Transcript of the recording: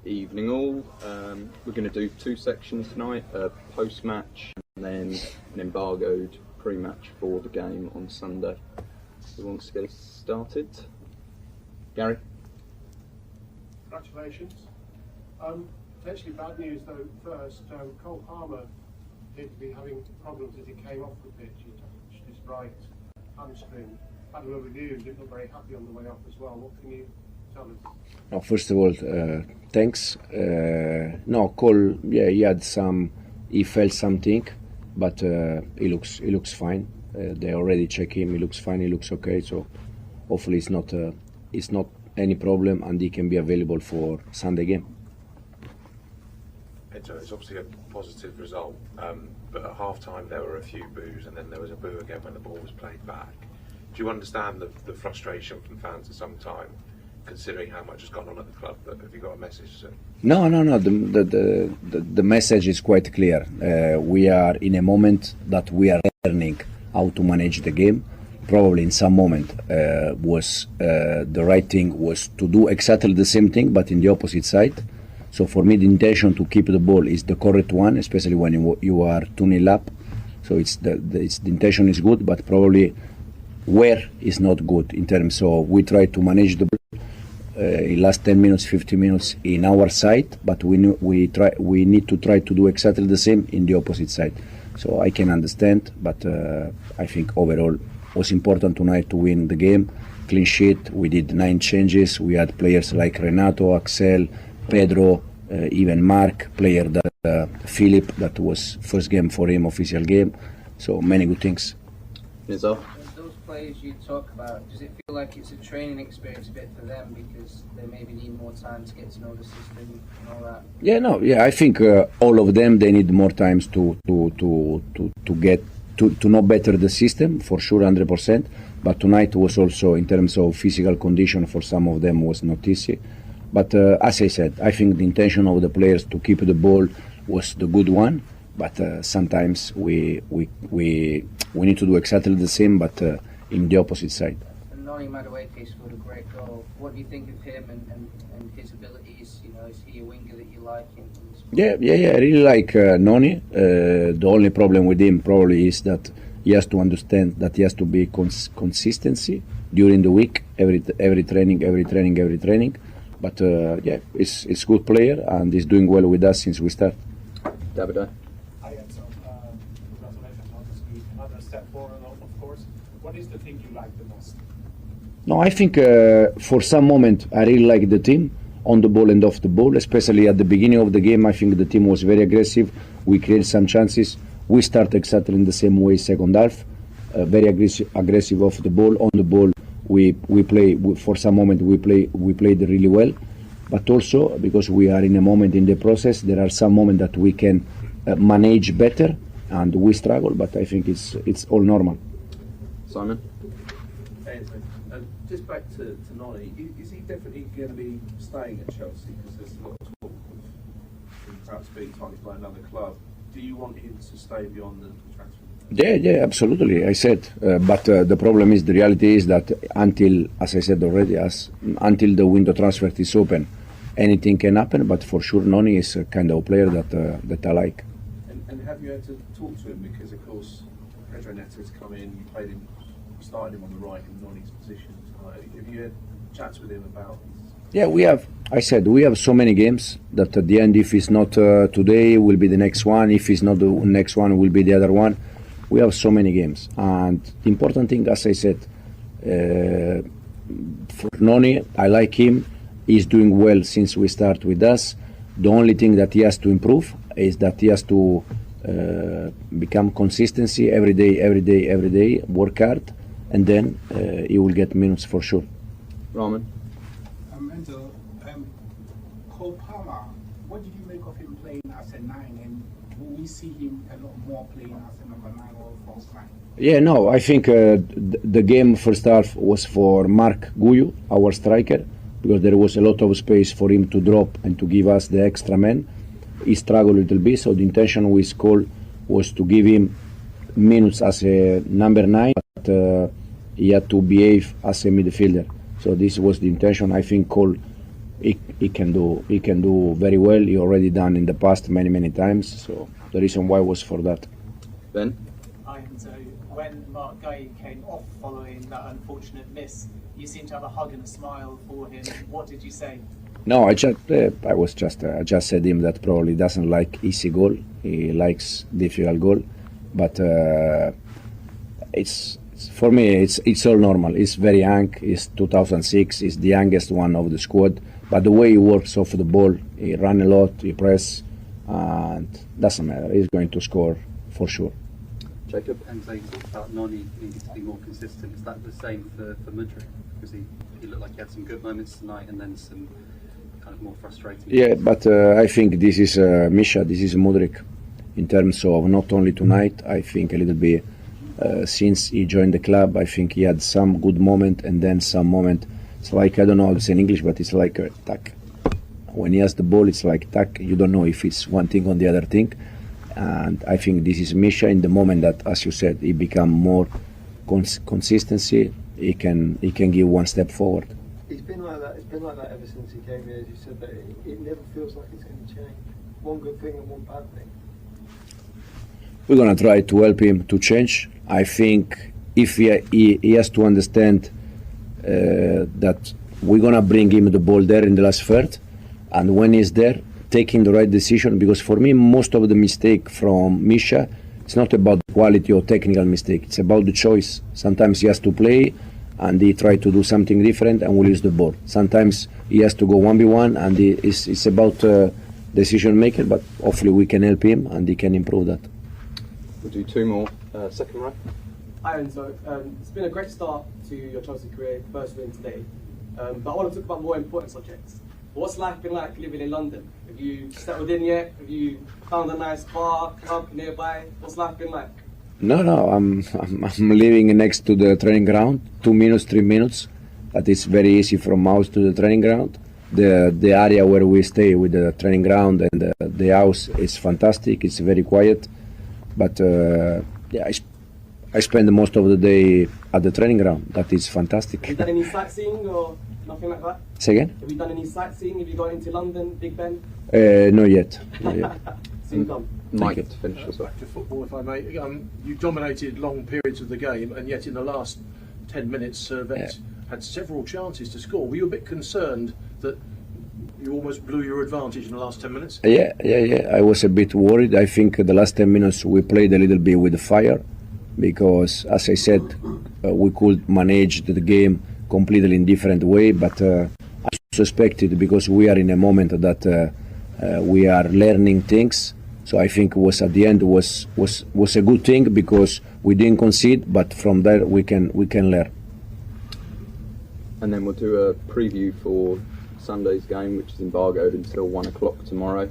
Evening all. We're going to do two sections tonight, a post-match and then an embargoed pre-match for the game on Sunday. Who wants to get us started? Gary? Congratulations. Potentially bad news though first. Cole Palmer appeared to be having problems as he came off the pitch. He touched his right hamstring. Had a review, didn't look very happy on the way off as well. What can you tell us? No, first of all, thanks. No, Cole, yeah, he felt something, but he looks fine. They already check him. He looks fine. He looks okay. So hopefully it's not any problem, and he can be available for Sunday game. Enzo, it's obviously a positive result, but at half-time there were a few boos, and then there was a boo again when the ball was played back. Do you understand the frustration from fans at some time, considering how much has gone on at the club? But have you got a message? No. The message is quite clear. We are in a moment that we are learning how to manage the game. Probably in some moment was the right thing was to do exactly the same thing, but in the opposite side. So for me, the intention to keep the ball is the correct one, especially when you are 2-0 up. So the intention is good, but probably where is not good in terms of we try to manage the ball in last 10 minutes, 15 minutes in our side, but we need to try to do exactly the same in the opposite side. So I can understand, but I think overall was important tonight to win the game. Clean sheet. We did 9 changes. We had players like Renato, Axel, Pedro, even Mark, player that Philip, that was first game for him, official game. So many good things. Enzo? Those players you talk about, does it feel like it's a training experience a bit for them because they maybe need more time to get to know the system and all that? Yeah, I think all of them, they need more times to get to know better the system, for sure, 100%. But tonight was also, in terms of physical condition, for some of them was not easy. But as I said, I think the intention of the players to keep the ball was the good one. But sometimes we need to do exactly the same, but in the opposite side. And Noni Madueke scored a great goal. What do you think of him and his abilities? You know, is he a winger that you like? Yeah. I really like Noni. The only problem with him probably is that he has to understand that he has to be consistency during the week, every training. But it's a good player and he's doing well with us since we start. Davide? Hi Enzo, congratulations on this week. Another step forward, of course. What is the thing you like the most? No, I think for some moment I really like the team on the ball and off the ball, especially at the beginning of the game. I think the team was very aggressive. We created some chances. We start exactly in the same way second half, very aggressive off the ball. On the ball, we play for some moment. We played really well, but also because we are in a moment in the process, there are some moments that we can manage better, and we struggle. But I think it's all normal. Simon? Just back to Noni, is he definitely going to be staying at Chelsea? Because there's a lot of talk of him perhaps being targeted by another club. Do you want him to stay beyond the transfer? Yeah, absolutely. I said, but the problem is, the reality is that until, as I said already, until the window transfer is open, anything can happen. But for sure, Noni is a kind of player that I like. And have you had to talk to him? Because of course, Pedro Neto has come in. You started him on the right in Noni's position. Have you had chats with him about? Yeah, we have. I said we have so many games that at the end, if it's not today, will be the next one. If it's not the next one, will be the other one. We have so many games, and the important thing, as I said, for Noni, I like him. He's doing well since we start with us. The only thing that he has to improve is that he has to become consistency every day, work hard, and then he will get minutes for sure. Rahman? Enzo, Cole Palmer, what did you make of him playing as a 9, and will we see him a lot more playing as a number 9 or false 9? Yeah, no, I think the game first half was for Mark Guyu, our striker, because there was a lot of space for him to drop and to give us the extra man. He struggled a little bit, so the intention with Cole was to give him minutes as a number 9, but he had to behave as a midfielder. So this was the intention. I think Cole, he can do very well. He already done in the past many times. So the reason why was for that. Ben? So when Mark Guy came off following that unfortunate miss, you seemed to have a hug and a smile for him. What did you say? No, I just said him that probably doesn't like easy goal. He likes difficult goal, but it's for me it's all normal. He's very young. He's 2006. He's the youngest one of the squad. But the way he works off the ball, he run a lot, he press, and doesn't matter. He's going to score for sure. Jacob? Enzo, you talked about Noni needing to be more consistent. Is that the same for Mudryk? Because he looked like he had some good moments tonight and then some kind of more frustrating. Yeah, but I think this is Misha, this is Mudryk. In terms of not only tonight, I think a little bit since he joined the club, I think he had some good moment and then some moment. It's like, I don't know how to say in English, but it's like a tack. When he has the ball, it's like tack. You don't know if it's one thing or the other thing. And I think this is Misha in the moment that, as you said, he become more consistency. He can give one step forward. It's been like that. It's been like that ever since he came here. As you said, that it never feels like it's going to change. One good thing and one bad thing. We're gonna try to help him to change. I think if he has to understand that we're gonna bring him the ball there in the last third, and when he's there, taking the right decision. Because for me, most of the mistake from Misha, it's not about quality or technical mistake. It's about the choice. Sometimes he has to play, and he try to do something different, and will lose the ball. Sometimes he has to go 1v1, and it's about decision maker. But hopefully we can help him, and he can improve that. We'll do two more. Second row. Hi Enzo, it's been a great start to your Chelsea career, first win today. But I want to talk about more important subjects. What's life been like living in London? Have you settled in yet? Have you found a nice bar, club nearby? What's life been like? No, I'm living next to the training ground, 2 minutes, 3 minutes. But it's very easy from house to the training ground. The area where we stay with the training ground and the house is fantastic. It's very quiet. But yeah, I spend most of the day at the training ground. That is fantastic. Have you done any sightseeing or nothing like that? Say again? Have you done any sightseeing? Have you gone into London, Big Ben? Not yet. Not yet. Soon come. Mike, to finish as well. Back to football, if I may. You dominated long periods of the game, and yet in the last 10 minutes, Servette had several chances to score. Were you a bit concerned that you almost blew your advantage in the last 10 minutes? Yeah. I was a bit worried. I think the last 10 minutes we played a little bit with the fire, because, as I said, we could manage the game completely in different way. But I suspected, because we are in a moment that we are learning things. So I think was at the end was a good thing, because we didn't concede, but from there we can learn. And then we'll do a preview for Sunday's game, which is embargoed until 1 o'clock tomorrow.